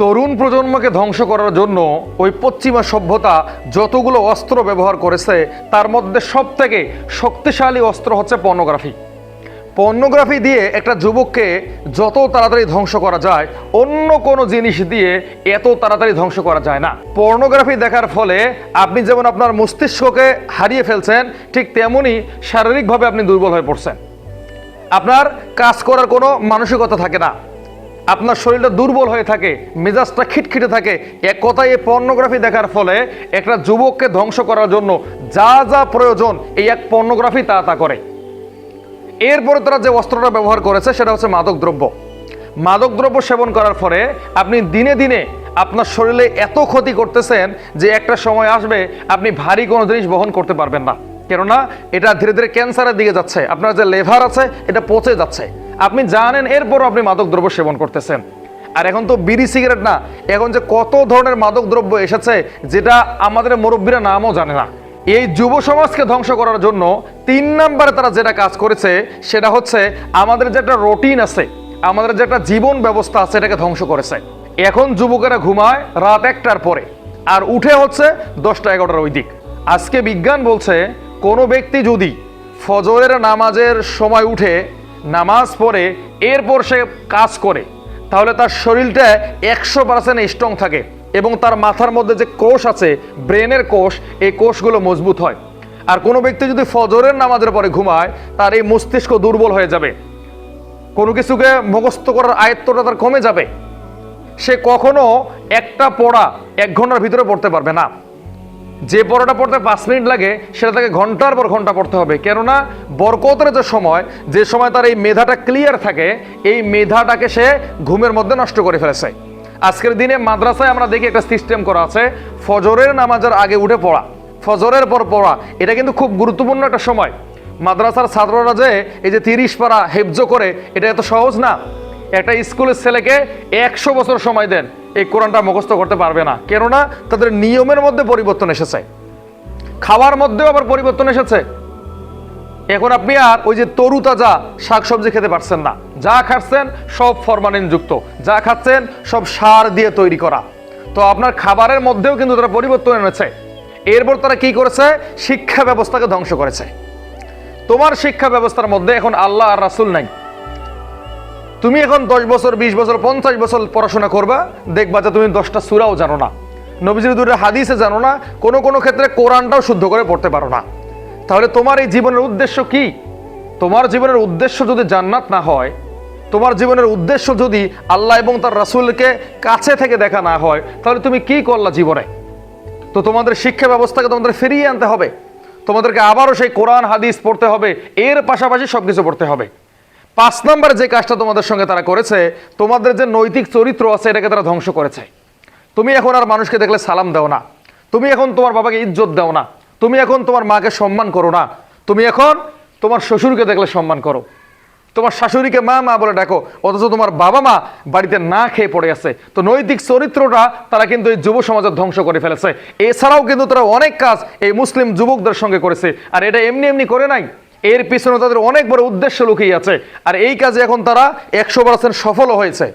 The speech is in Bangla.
তরুণ প্রজন্মকে ধ্বংস করার জন্য ওই পশ্চিমা সভ্যতা যতগুলো অস্ত্র ব্যবহার করেছে তার মধ্যে সবথেকে শক্তিশালী অস্ত্র হচ্ছে পর্নোগ্রাফি। পর্নোগ্রাফি দিয়ে একটা যুবককে যত তাড়াতাড়ি ধ্বংস করা যায় অন্য কোনো জিনিস দিয়ে এত তাড়াতাড়ি ধ্বংস করা যায় না। পর্নোগ্রাফি দেখার ফলে আপনি যেমন আপনার মস্তিষ্ককে হারিয়ে ফেলছেন, ঠিক তেমনি শারীরিকভাবে আপনি দুর্বল হয়ে পড়ছেন। আপনার কাজ করার কোনো মানসিকতা থাকে না, আপনার শরীরটা দুর্বল হয়ে থাকে, মেজাজটা খিটখিটে থাকে। এক কথায় এই পর্নোগ্রাফি দেখার ফলে একটা যুবককে ধ্বংস করার জন্য যা যা প্রয়োজন এই এক পর্নোগ্রাফি তা করে। এরপরে তারা যে অস্ত্রটা ব্যবহার করেছে সেটা হচ্ছে মাদকদ্রব্য। মাদকদ্রব্য সেবন করার ফলে আপনি দিনে দিনে আপনার শরীরে এত ক্ষতি করতেছেন যে একটা সময় আসবে আপনি ভারী কোনো জিনিস বহন করতে পারবেন না, কেননা এটা ধীরে ধীরে ক্যান্সারের দিকে যাচ্ছে। আপনার যে লিভার আছে এটা পচে যাচ্ছে, আপনি জানেন, এরপরও আপনি মাদকদ্রব্য সেবন করতেছেন। আর এখন তো বিড়ি সিগারেট না, এখন যে কত ধরনের মাদকদ্রব্য এসেছে যেটা আমাদের মুরব্বীরা নামও জানে না। এই যুব সমাজকে ধ্বংস করার জন্য 3 নম্বরে তারা যেটা কাজ করেছে সেটা হচ্ছে আমাদের যে একটা রুটিন আছে, আমাদের যে একটা জীবন ব্যবস্থা আছে এটাকে ধ্বংস করেছে। এখন যুবকেরা ঘুমায় রাত 1টার পরে আর উঠে হচ্ছে 10টা 11টার ওই দিক। আজকে বিজ্ঞান বলছে কোনো ব্যক্তি যদি ফজরের নামাজের সময় উঠে নামাজ পড়ে এরপর সে কাজ করে তাহলে তার শরীরটা 100% স্ট্রং থাকে এবং তার মাথার মধ্যে যে কোষ আছে, ব্রেনের কোষ, এই কোষগুলো মজবুত হয়। আর কোনো ব্যক্তি যদি ফজরের নামাজের পরে ঘুমায় তার এই মস্তিষ্ক দুর্বল হয়ে যাবে, কোনো কিছুকে মুখস্থ করার আয়ত্তটা তার কমে যাবে, সে কখনো একটা পড়া 1 ঘন্টার ভিতরে পড়তে পারবে না। যে পড়াটা পড়তে 5 মিনিট লাগে সেটা তাকে ঘন্টার পর ঘন্টা পড়তে হবে, কেননা বরকতের যে সময় তার এই মেধাটা ক্লিয়ার থাকে, এই মেধাটাকে সে ঘুমের মধ্যে নষ্ট করে ফেলেছে। আজকের দিনে মাদ্রাসায় আমরা দেখি একটা সিস্টেম করা আছে, ফজরের নামাজের আগে উঠে পড়া, ফজরের পর পড়া। এটা কিন্তু খুব গুরুত্বপূর্ণ একটা সময়। মাদ্রাসার ছাত্ররা যে এই যে 30 পারা হেফজ করে, এটা এত সহজ না। একটা স্কুলের ছেলেকে 100 বছর সময় দেন, এই কোরআনটা মুখস্থ করতে পারবে না, কেননা তাদের নিয়মের মধ্যে পরিবর্তন এসেছে, খাওয়ার মধ্যেও আবার পরিবর্তন এসেছে। এখন আপনি আর ওই যে তরু তাজা শাকসবজি খেতে পারছেন না, যা খাচ্ছেন সব ফরমালিন যুক্ত, যা খাচ্ছেন সব সার দিয়ে তৈরি করা। তো আপনার খাবারের মধ্যেও কিন্তু তারা পরিবর্তন এনেছে। এরপর তারা কি করেছে? শিক্ষা ব্যবস্থাকে ধ্বংস করেছে। তোমার শিক্ষা ব্যবস্থার মধ্যে এখন আল্লাহ আর রাসূল নাই। তুমি এখন 10 বছর, 20 বছর, 50 বছর পড়াশোনা করবা, দেখবা যে তুমি 10টা সূরাও জানো না, নবীজির 2টা হাদিসে জানো না, কোনো ক্ষেত্রে কোরআনটাও শুদ্ধ করে পড়তে পারো না। তাহলে তোমার এই জীবনের উদ্দেশ্য কি? তোমার জীবনের উদ্দেশ্য যদি জান্নাত না হয়, তোমার জীবনের উদ্দেশ্য যদি আল্লাহ এবং তার রাসূলকে কাছে থেকে দেখা না হয়, তাহলে তুমি কি করলা জীবনে? তো তোমাদের শিক্ষা ব্যবস্থাকে তোমাদের ফিরিয়ে আনতে হবে, তোমাদেরকে আবারও সেই কোরআন হাদিস পড়তে হবে, এর পাশাপাশি সবকিছু পড়তে হবে। 5 নম্বরে যে কাজটা তোমাদের সঙ্গে তারা করেছে, তোমাদের যে নৈতিক চরিত্র আছে এটাকে তারা ধ্বংস করেছে। তুমি এখন আর মানুষকে দেখলে সালাম দাও না, তুমি এখন তোমার বাবাকে ইজ্জত দাও না, তুমি এখন তোমার মাকে সম্মান করো না, তুমি এখন তোমার শ্বশুরকে দেখলে সম্মান করো, তোমার শাশুড়িকে মা মা বলে ডাকো, অথচ তোমার বাবা মা বাড়িতে না খেয়ে পড়ে আছে। তো নৈতিক চরিত্রটা তারা কিন্তু এই যুব সমাজের ধ্বংস করে ফেলেছে। এছাড়াও কিন্তু তারা অনেক কাজ এই মুসলিম যুবকদের সঙ্গে করেছে, আর এটা এমনি এমনি করে নাই, এর পিছনে তাদের অনেক বড় উদ্দেশ্য লুকিয়ে আছে। আর এই কাজে এখন তারা 100% সফল হয়েছে।